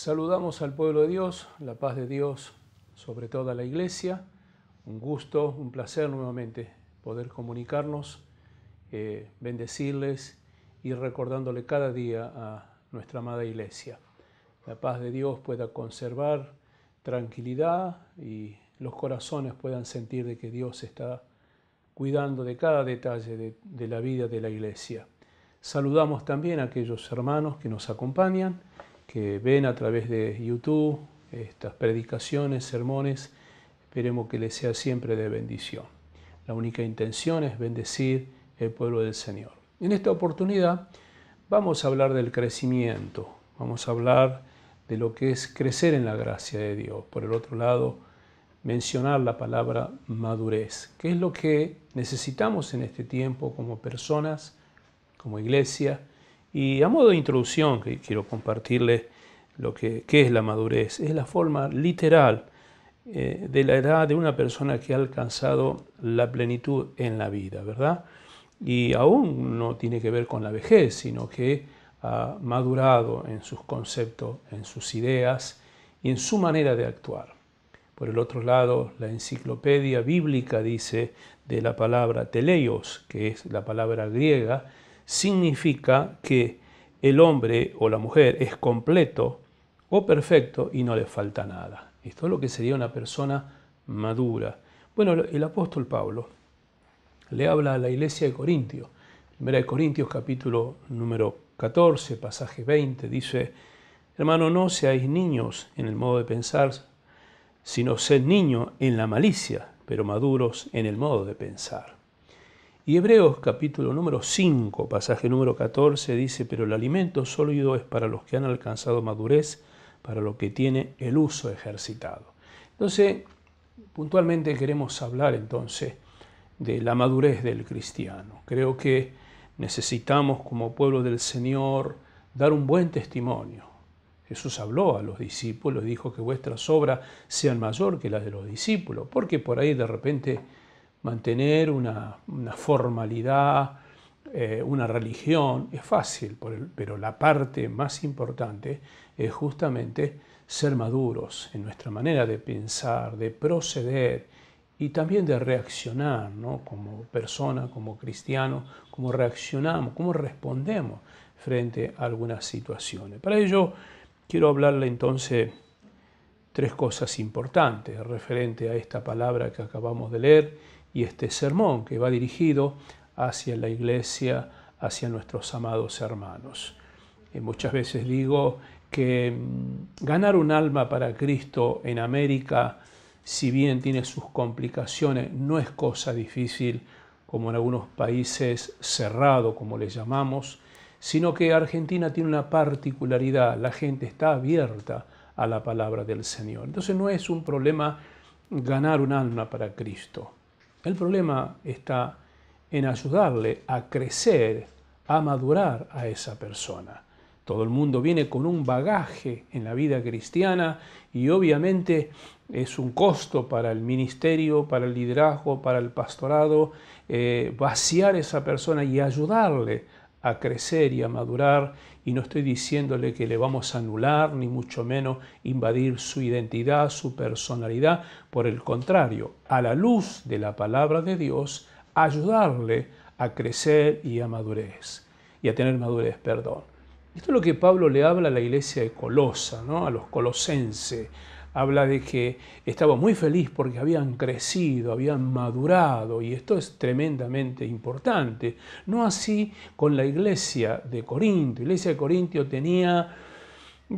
Saludamos al pueblo de Dios, la paz de Dios sobre toda la iglesia. Un gusto, un placer nuevamente poder comunicarnos, bendecirles y recordándole cada día a nuestra amada iglesia. La paz de Dios pueda conservar tranquilidad y los corazones puedan sentir de que Dios está cuidando de cada detalle de la vida de la iglesia. Saludamos también a aquellos hermanos que nos acompañan, que ven a través de YouTube estas predicaciones, sermones. Esperemos que les sea siempre de bendición. La única intención es bendecir el pueblo del Señor. En esta oportunidad vamos a hablar del crecimiento, vamos a hablar de lo que es crecer en la gracia de Dios. Por el otro lado, mencionar la palabra madurez, que es lo que necesitamos en este tiempo como personas, como iglesia. Y a modo de introducción, que quiero compartirles qué es la madurez. Es la forma literal de la edad de una persona que ha alcanzado la plenitud en la vida, ¿verdad? Y aún no tiene que ver con la vejez, sino que ha madurado en sus conceptos, en sus ideas y en su manera de actuar. Por el otro lado, la enciclopedia bíblica dice de la palabra teleios, que es la palabra griega, significa que el hombre o la mujer es completo o perfecto y no le falta nada. Esto es lo que sería una persona madura. Bueno, el apóstol Pablo le habla a la iglesia de Corintios. 1 Corintios capítulo número 14, pasaje 20, dice: hermano, no seáis niños en el modo de pensar, sino sed niños en la malicia, pero maduros en el modo de pensar. Y Hebreos capítulo número 5, pasaje número 14, dice: pero el alimento sólido es para los que han alcanzado madurez, para los que tiene el uso ejercitado. Entonces, puntualmente queremos hablar entonces de la madurez del cristiano. Creo que necesitamos como pueblo del Señor dar un buen testimonio. Jesús habló a los discípulos, dijo que vuestras obras sean mayor que las de los discípulos, porque por ahí de repente mantener una formalidad, una religión, es fácil, pero la parte más importante es justamente ser maduros en nuestra manera de pensar, de proceder y también de reaccionar, ¿no? Como persona, como cristiano, cómo reaccionamos, cómo respondemos frente a algunas situaciones. Para ello quiero hablarle entonces tres cosas importantes referente a esta palabra que acabamos de leer y este sermón que va dirigido hacia la iglesia, hacia nuestros amados hermanos. Muchas veces digo que ganar un alma para Cristo en América, si bien tiene sus complicaciones, no es cosa difícil como en algunos países cerrados, como les llamamos, sino que Argentina tiene una particularidad: la gente está abierta a la palabra del Señor. Entonces no es un problema ganar un alma para Cristo. El problema está en ayudarle a crecer, a madurar a esa persona. Todo el mundo viene con un bagaje en la vida cristiana y obviamente es un costo para el ministerio, para el liderazgo, para el pastorado, vaciar a esa persona y ayudarle a crecer y a madurar. Y no estoy diciéndole que le vamos a anular, ni mucho menos invadir su identidad, su personalidad. Por el contrario, a la luz de la palabra de Dios, ayudarle a crecer y a madurez, y a tener madurez, perdón. Esto es lo que Pablo le habla a la iglesia de Colosa, ¿no? A los colosenses. Habla de que estaba muy feliz porque habían crecido, habían madurado, y esto es tremendamente importante. No así con la iglesia de Corinto. La iglesia de Corinto tenía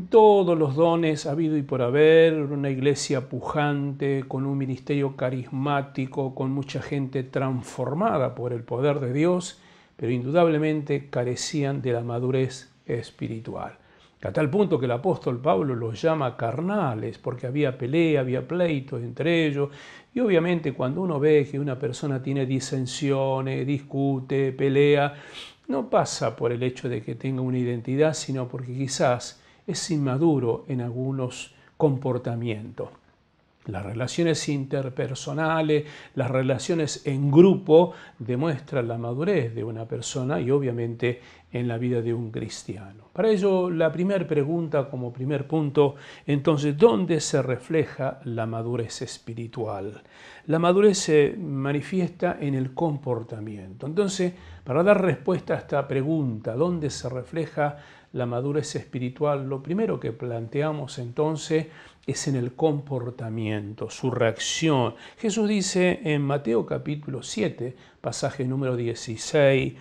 todos los dones habido y por haber, una iglesia pujante, con un ministerio carismático, con mucha gente transformada por el poder de Dios, pero indudablemente carecían de la madurez espiritual. A tal punto que el apóstol Pablo los llama carnales, porque había pelea, había pleitos entre ellos. Y obviamente cuando uno ve que una persona tiene disensiones, discute, pelea, no pasa por el hecho de que tenga una identidad, sino porque quizás es inmaduro en algunos comportamientos. Las relaciones interpersonales, las relaciones en grupo demuestran la madurez de una persona y obviamente en la vida de un cristiano. Para ello, la primera pregunta como primer punto, entonces, ¿dónde se refleja la madurez espiritual? La madurez se manifiesta en el comportamiento. Entonces, para dar respuesta a esta pregunta, ¿dónde se refleja la madurez espiritual? Lo primero que planteamos entonces es en el comportamiento, su reacción. Jesús dice en Mateo capítulo 7, pasaje número 16,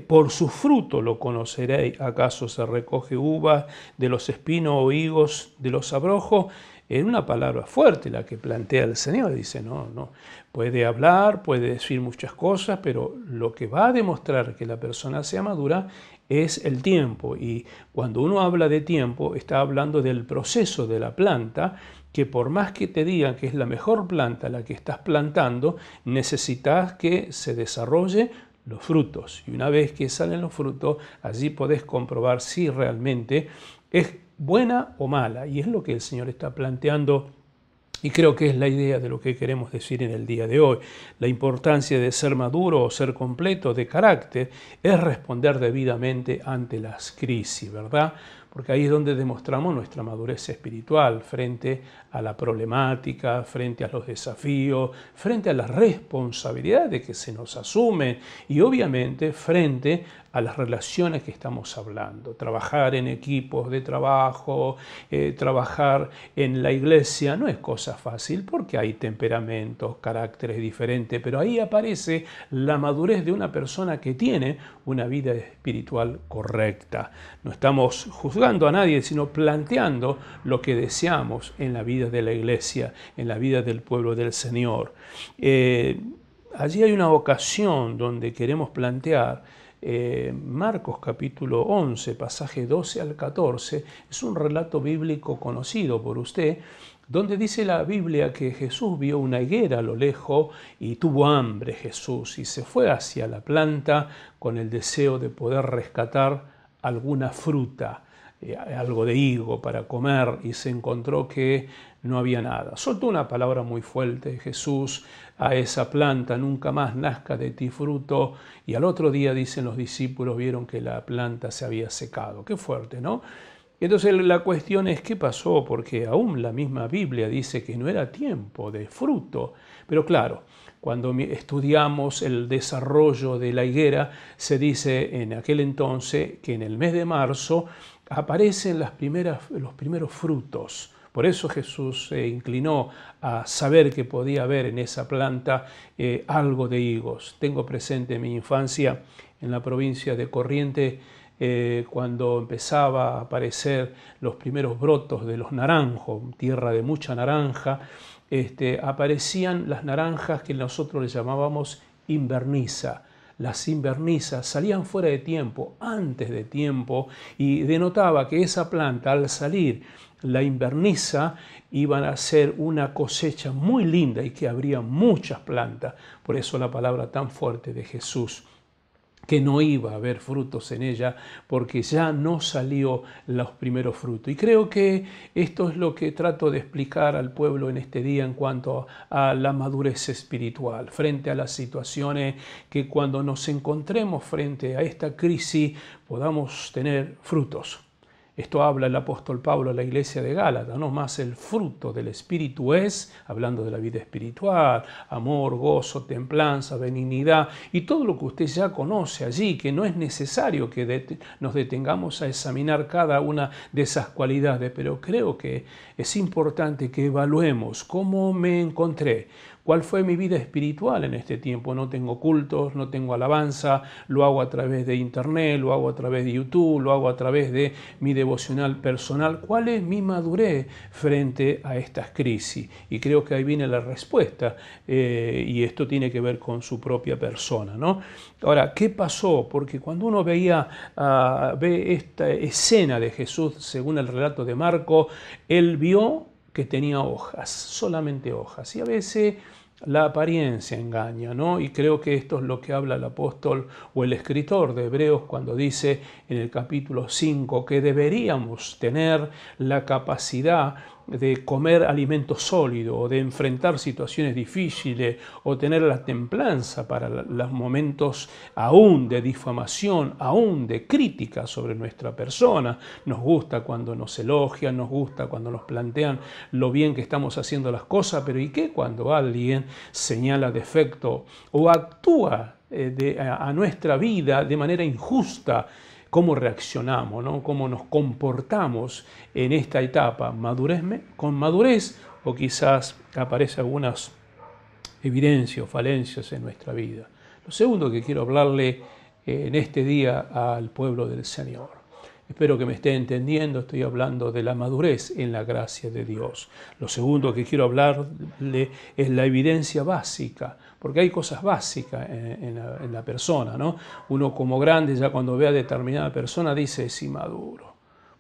por su fruto lo conoceréis, ¿acaso se recoge uvas de los espinos o higos de los abrojos? En una palabra fuerte la que plantea el Señor, dice, no, puede hablar, puede decir muchas cosas, pero lo que va a demostrar que la persona sea madura es el tiempo. Y cuando uno habla de tiempo, está hablando del proceso de la planta, que por más que te digan que es la mejor planta la que estás plantando, necesitas que se desarrolle los frutos. Y una vez que salen los frutos, allí podés comprobar si realmente es buena o mala. Y es lo que el Señor está planteando. Y creo que es la idea de lo que queremos decir en el día de hoy. La importancia de ser maduro o ser completo de carácter es responder debidamente ante las crisis, ¿verdad? Porque ahí es donde demostramos nuestra madurez espiritual frente a la problemática, frente a los desafíos, frente a las responsabilidades que se nos asumen y obviamente frente a las relaciones que estamos hablando. Trabajar en equipos de trabajo, trabajar en la iglesia no es cosa fácil porque hay temperamentos, caracteres diferentes, pero ahí aparece la madurez de una persona que tiene una vida espiritual correcta. No estamos juzgando a nadie, sino planteando lo que deseamos en la vida de la iglesia, en la vida del pueblo del Señor. Allí hay una ocasión donde queremos plantear Marcos capítulo 11, pasaje 12 al 14, es un relato bíblico conocido por usted, donde dice la Biblia que Jesús vio una higuera a lo lejos y tuvo hambre Jesús y se fue hacia la planta con el deseo de poder rescatar alguna fruta, algo de higo para comer, y se encontró que no había nada. Soltó una palabra muy fuerte Jesús a esa planta: nunca más nazca de ti fruto. Y al otro día, dicen los discípulos, vieron que la planta se había secado. Qué fuerte, ¿no? Entonces la cuestión es qué pasó, porque aún la misma Biblia dice que no era tiempo de fruto. Pero claro, cuando estudiamos el desarrollo de la higuera, se dice en aquel entonces que en el mes de marzo aparecen los primeros frutos. Por eso Jesús se inclinó a saber que podía haber en esa planta algo de higos. Tengo presente en mi infancia en la provincia de Corrientes, cuando empezaba a aparecer los primeros brotos de los naranjos, tierra de mucha naranja, aparecían las naranjas que nosotros le llamábamos inverniza. Las invernizas salían fuera de tiempo, antes de tiempo, y denotaba que esa planta, al salir la inverniza, iban a ser una cosecha muy linda y que habría muchas plantas. Por eso la palabra tan fuerte de Jesús, que no iba a haber frutos en ella porque ya no salió los primeros frutos. Y creo que esto es lo que trato de explicar al pueblo en este día en cuanto a la madurez espiritual, frente a las situaciones, que cuando nos encontremos frente a esta crisis podamos tener frutos. Esto habla el apóstol Pablo a la iglesia de Gálatas, no más el fruto del Espíritu es, hablando de la vida espiritual, amor, gozo, templanza, benignidad y todo lo que usted ya conoce allí, que no es necesario que nos detengamos a examinar cada una de esas cualidades, pero creo que es importante que evaluemos cómo me encontré. ¿Cuál fue mi vida espiritual en este tiempo? No tengo cultos, no tengo alabanza, lo hago a través de internet, lo hago a través de YouTube, lo hago a través de mi devocional personal. ¿Cuál es mi madurez frente a estas crisis? Y creo que ahí viene la respuesta, y esto tiene que ver con su propia persona, ¿no? Ahora, ¿qué pasó? Porque cuando uno ve esta escena de Jesús, según el relato de Marco, él vio que tenía hojas, solamente hojas. Y a veces la apariencia engaña, ¿no? Y creo que esto es lo que habla el apóstol o el escritor de Hebreos cuando dice en el capítulo 5 que deberíamos tener la capacidad de comer alimento sólido, o de enfrentar situaciones difíciles, o tener la templanza para los momentos aún de difamación, aún de crítica sobre nuestra persona. Nos gusta cuando nos elogian, nos gusta cuando nos plantean lo bien que estamos haciendo las cosas, pero ¿y qué cuando alguien señala defecto o actúa a nuestra vida de manera injusta? ¿Cómo reaccionamos, ¿no? ¿Cómo nos comportamos en esta etapa? ¿Con madurez o quizás aparecen algunas evidencias o falencias en nuestra vida? Lo segundo que quiero hablarle en este día al pueblo del Señor. Espero que me esté entendiendo, estoy hablando de la madurez en la gracia de Dios. Lo segundo que quiero hablarle es la evidencia básica, porque hay cosas básicas en la persona, ¿no? Uno como grande ya cuando ve a determinada persona dice es inmaduro.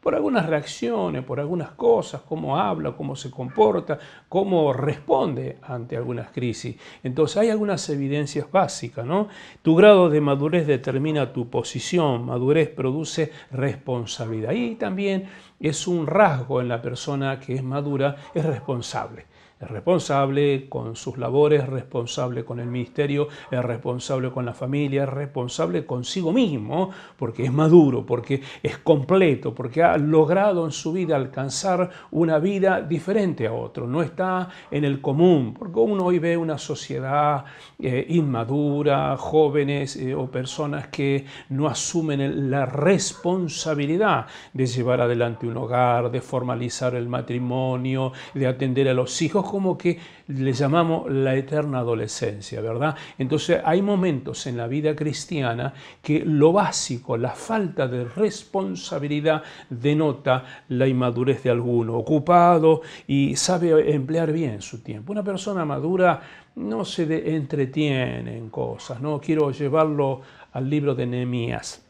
Por algunas reacciones, por algunas cosas, cómo habla, cómo se comporta, cómo responde ante algunas crisis. Entonces hay algunas evidencias básicas, ¿no? Tu grado de madurez determina tu posición, madurez produce responsabilidad. Y también es un rasgo en la persona que es madura, es responsable. Es responsable con sus labores, es responsable con el ministerio, es responsable con la familia, es responsable consigo mismo, porque es maduro, porque es completo, porque ha logrado en su vida alcanzar una vida diferente a otro. No está en el común, porque uno hoy ve una sociedad inmadura, jóvenes o personas que no asumen la responsabilidad de llevar adelante un hogar, de formalizar el matrimonio, de atender a los hijos, como que le llamamos la eterna adolescencia, ¿verdad? Entonces hay momentos en la vida cristiana que lo básico, la falta de responsabilidad denota la inmadurez de alguno, ocupado y sabe emplear bien su tiempo. Una persona madura no se entretiene en cosas, ¿no? Quiero llevarlo al libro de Nehemías.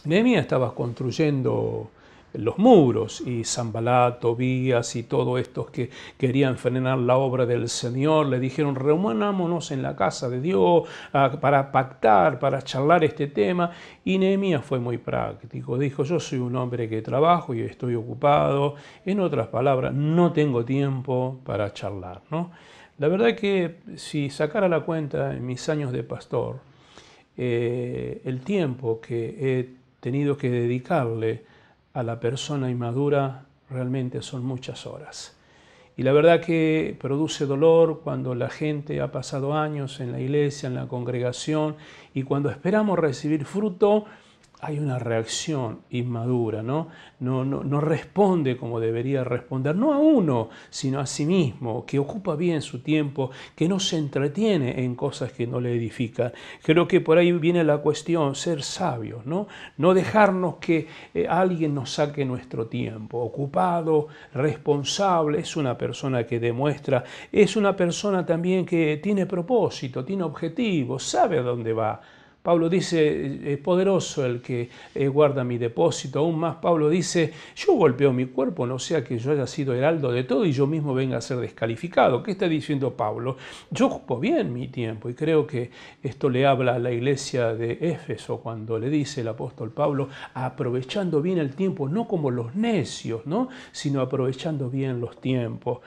Nehemías estaba construyendo los muros y Sanbalat, Tobías y todos estos que querían frenar la obra del Señor le dijeron reunámonos en la casa de Dios para pactar, para charlar este tema, y Nehemías fue muy práctico, dijo yo soy un hombre que trabajo y estoy ocupado, en otras palabras no tengo tiempo para charlar, ¿no? La verdad es que si sacara la cuenta en mis años de pastor, el tiempo que he tenido que dedicarle a la persona inmadura realmente son muchas horas. Y la verdad que produce dolor cuando la gente ha pasado años en la iglesia, en la congregación, y cuando esperamos recibir fruto, hay una reacción inmadura, ¿no? No responde como debería responder, no a uno, sino a sí mismo, que ocupa bien su tiempo, que no se entretiene en cosas que no le edifican. Creo que por ahí viene la cuestión, ser sabios, ¿no? No dejarnos que alguien nos saque nuestro tiempo. Ocupado, responsable, es una persona que demuestra, es una persona también que tiene propósito, tiene objetivos, sabe a dónde va. Pablo dice, es poderoso el que guarda mi depósito. Aún más, Pablo dice, yo golpeo mi cuerpo, no sea que yo haya sido heraldo de todo y yo mismo venga a ser descalificado. ¿Qué está diciendo Pablo? Yo ocupo bien mi tiempo, y creo que esto le habla a la iglesia de Éfeso cuando le dice el apóstol Pablo, aprovechando bien el tiempo, no como los necios, ¿no? Sino aprovechando bien los tiempos.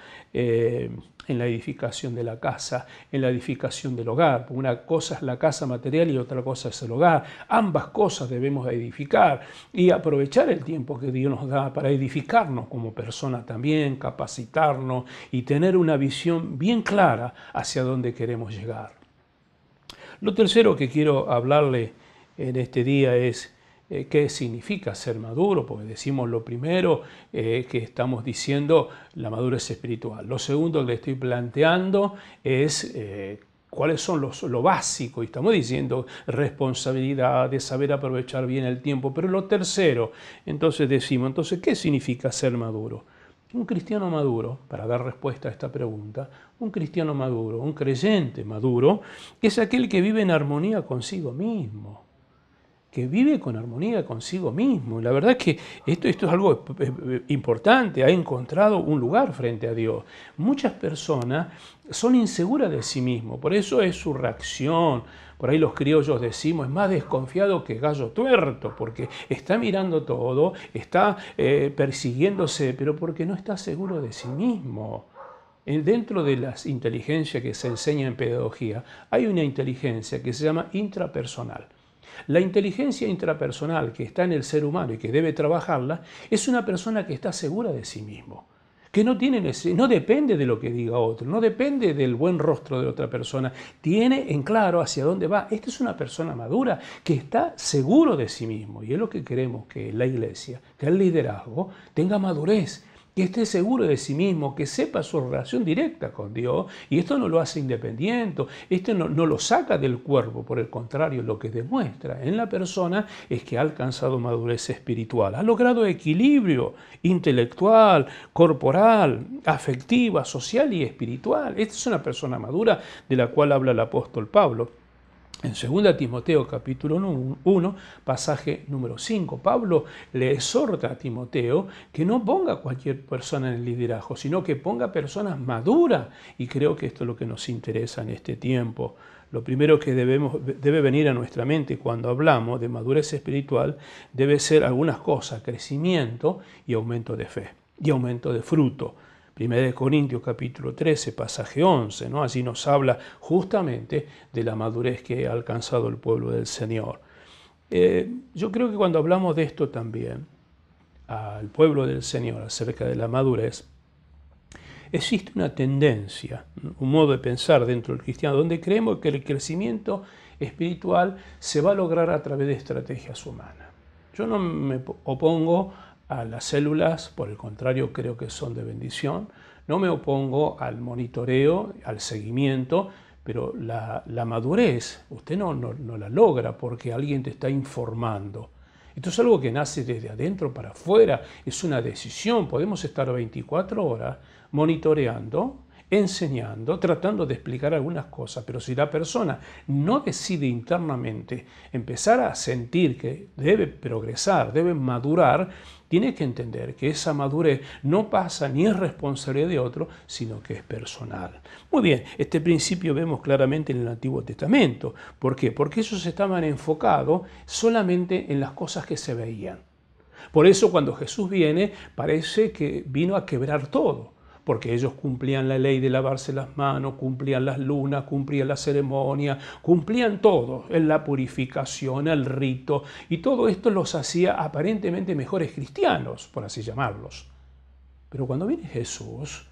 En la edificación de la casa, en la edificación del hogar. Una cosa es la casa material y otra cosa es el hogar. Ambas cosas debemos edificar y aprovechar el tiempo que Dios nos da para edificarnos como persona también, capacitarnos y tener una visión bien clara hacia dónde queremos llegar. Lo tercero que quiero hablarle en este día es qué significa ser maduro, porque decimos lo primero que estamos diciendo, la madurez espiritual. Lo segundo que le estoy planteando es cuáles son lo básico, y estamos diciendo responsabilidad, de saber aprovechar bien el tiempo, pero lo tercero, entonces decimos, ¿qué significa ser maduro? Un cristiano maduro, para dar respuesta a esta pregunta, un cristiano maduro, un creyente maduro, es aquel que vive en armonía consigo mismo. que vive con armonía consigo mismo. La verdad es que esto es algo importante, ha encontrado un lugar frente a Dios. Muchas personas son inseguras de sí mismos, por eso es su reacción. Por ahí los criollos decimos, es más desconfiado que gallo tuerto, porque está mirando todo, está persiguiéndose, pero porque no está seguro de sí mismo. Dentro de las inteligencias que se enseña en pedagogía, hay una inteligencia que se llama intrapersonal. La inteligencia intrapersonal que está en el ser humano y que debe trabajarla es una persona que está segura de sí mismo, que no depende de lo que diga otro, no depende del buen rostro de otra persona, tiene en claro hacia dónde va. Esta es una persona madura que está seguro de sí mismo y es lo que queremos que la iglesia, que el liderazgo tenga madurez, que esté seguro de sí mismo, que sepa su relación directa con Dios, y esto no lo hace independiente, esto no lo saca del cuerpo, por el contrario, lo que demuestra en la persona es que ha alcanzado madurez espiritual, ha logrado equilibrio intelectual, corporal, afectiva, social y espiritual. Esta es una persona madura de la cual habla el apóstol Pablo. En 2 Timoteo capítulo 1, pasaje número 5, Pablo le exhorta a Timoteo que no ponga a cualquier persona en el liderazgo, sino que ponga personas maduras. Y creo que esto es lo que nos interesa en este tiempo. Lo primero que debe venir a nuestra mente cuando hablamos de madurez espiritual debe ser algunas cosas: crecimiento y aumento de fe y aumento de fruto. 1 Corintios capítulo 13, pasaje 11, ¿no? Allí nos habla justamente de la madurez que ha alcanzado el pueblo del Señor. Yo creo que cuando hablamos de esto también, al pueblo del Señor, acerca de la madurez, existe una tendencia, un modo de pensar dentro del cristiano, donde creemos que el crecimiento espiritual se va a lograr a través de estrategias humanas. Yo no me opongo a las células, por el contrario creo que son de bendición, no me opongo al monitoreo, al seguimiento, pero la madurez usted no la logra porque alguien te está informando. Esto es algo que nace desde adentro para afuera, es una decisión. Podemos estar 24 horas monitoreando, enseñando, tratando de explicar algunas cosas, pero si la persona no decide internamente empezar a sentir que debe progresar, debe madurar, tiene que entender que esa madurez no pasa ni es responsabilidad de otro, sino que es personal. Muy bien, este principio vemos claramente en el Antiguo Testamento. ¿Por qué? Porque ellos estaban enfocados solamente en las cosas que se veían. Por eso cuando Jesús viene, parece que vino a quebrar todo, porque ellos cumplían la ley de lavarse las manos, cumplían las lunas, cumplían la ceremonia, cumplían todo, en la purificación, el rito, y todo esto los hacía aparentemente mejores cristianos, por así llamarlos. Pero cuando viene Jesús,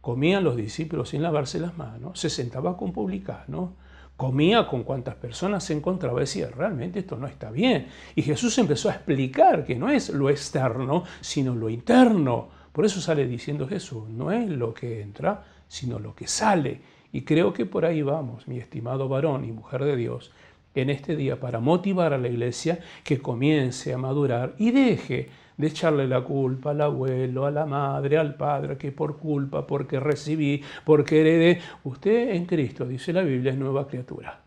comían los discípulos sin lavarse las manos, se sentaba con publicanos, comía con cuantas personas se encontraba, decía, realmente esto no está bien. Y Jesús empezó a explicar que no es lo externo, sino lo interno. Por eso sale diciendo Jesús, no es lo que entra, sino lo que sale. Y creo que por ahí vamos, mi estimado varón y mujer de Dios, en este día para motivar a la iglesia que comience a madurar y deje de echarle la culpa al abuelo, a la madre, al padre, que por culpa, porque recibí, porque heredé. Usted en Cristo, dice la Biblia, es nueva criatura.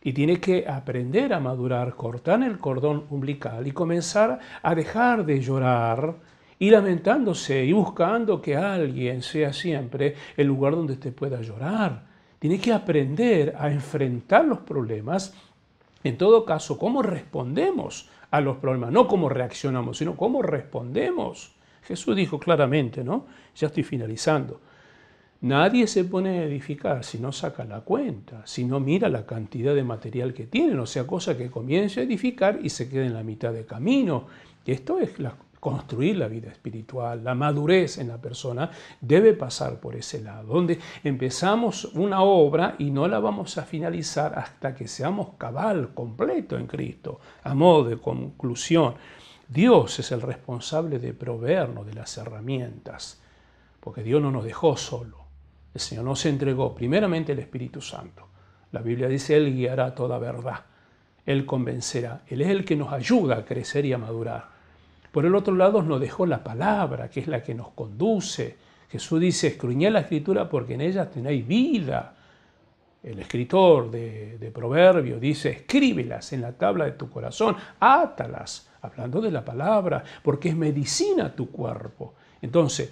Y tiene que aprender a madurar, cortar el cordón umbilical y comenzar a dejar de llorar y lamentándose y buscando que alguien sea siempre el lugar donde usted pueda llorar. Tiene que aprender a enfrentar los problemas. En todo caso, cómo respondemos a los problemas, no cómo reaccionamos, sino cómo respondemos. Jesús dijo claramente, ¿no? Ya estoy finalizando. Nadie se pone a edificar si no saca la cuenta, si no mira la cantidad de material que tiene, o sea, cosa que comience a edificar y se quede en la mitad de camino. Esto es construir la vida espiritual, la madurez en la persona debe pasar por ese lado, donde empezamos una obra y no la vamos a finalizar hasta que seamos cabal, completo en Cristo. A modo de conclusión, Dios es el responsable de proveernos de las herramientas, porque Dios no nos dejó solo. El Señor nos entregó primeramente el Espíritu Santo. La Biblia dice, Él guiará toda verdad, Él convencerá, Él es el que nos ayuda a crecer y a madurar. Por el otro lado nos dejó la palabra, que es la que nos conduce. Jesús dice, escudriñad la Escritura porque en ella tenéis vida. El escritor de Proverbios dice, escríbelas en la tabla de tu corazón, átalas, hablando de la palabra, porque es medicina a tu cuerpo. Entonces,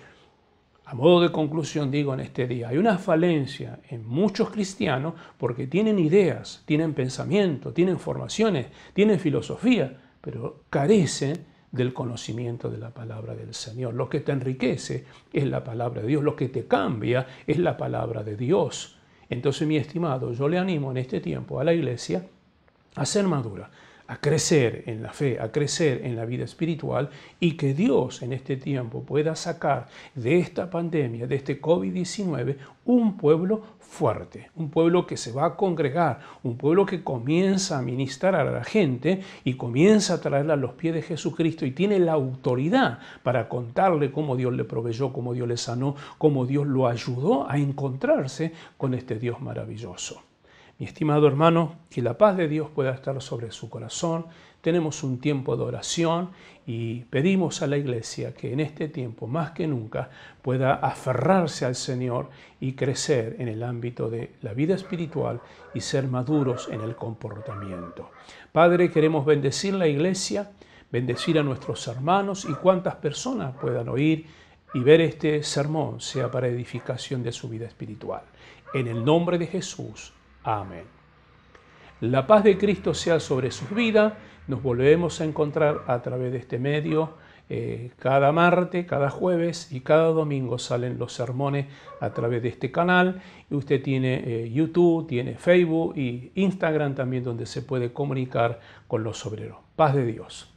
a modo de conclusión digo en este día, hay una falencia en muchos cristianos porque tienen ideas, tienen pensamiento, tienen formaciones, tienen filosofía, pero carecen del conocimiento de la palabra del Señor. Lo que te enriquece es la palabra de Dios, lo que te cambia es la palabra de Dios. Entonces, mi estimado, yo le animo en este tiempo a la iglesia a ser madura, a crecer en la fe, a crecer en la vida espiritual y que Dios en este tiempo pueda sacar de esta pandemia, de este COVID-19, un pueblo fuerte, un pueblo que se va a congregar, un pueblo que comienza a ministrar a la gente y comienza a traerla a los pies de Jesucristo y tiene la autoridad para contarle cómo Dios le proveyó, cómo Dios le sanó, cómo Dios lo ayudó a encontrarse con este Dios maravilloso. Mi estimado hermano, que la paz de Dios pueda estar sobre su corazón. Tenemos un tiempo de oración y pedimos a la iglesia que en este tiempo, más que nunca, pueda aferrarse al Señor y crecer en el ámbito de la vida espiritual y ser maduros en el comportamiento. Padre, queremos bendecir la iglesia, bendecir a nuestros hermanos y cuantas personas puedan oír y ver este sermón sea para edificación de su vida espiritual. En el nombre de Jesús. Amén. La paz de Cristo sea sobre sus vidas. Nos volvemos a encontrar a través de este medio. Cada martes, cada jueves y cada domingo salen los sermones a través de este canal. Y usted tiene YouTube, tiene Facebook y Instagram también donde se puede comunicar con los obreros. Paz de Dios.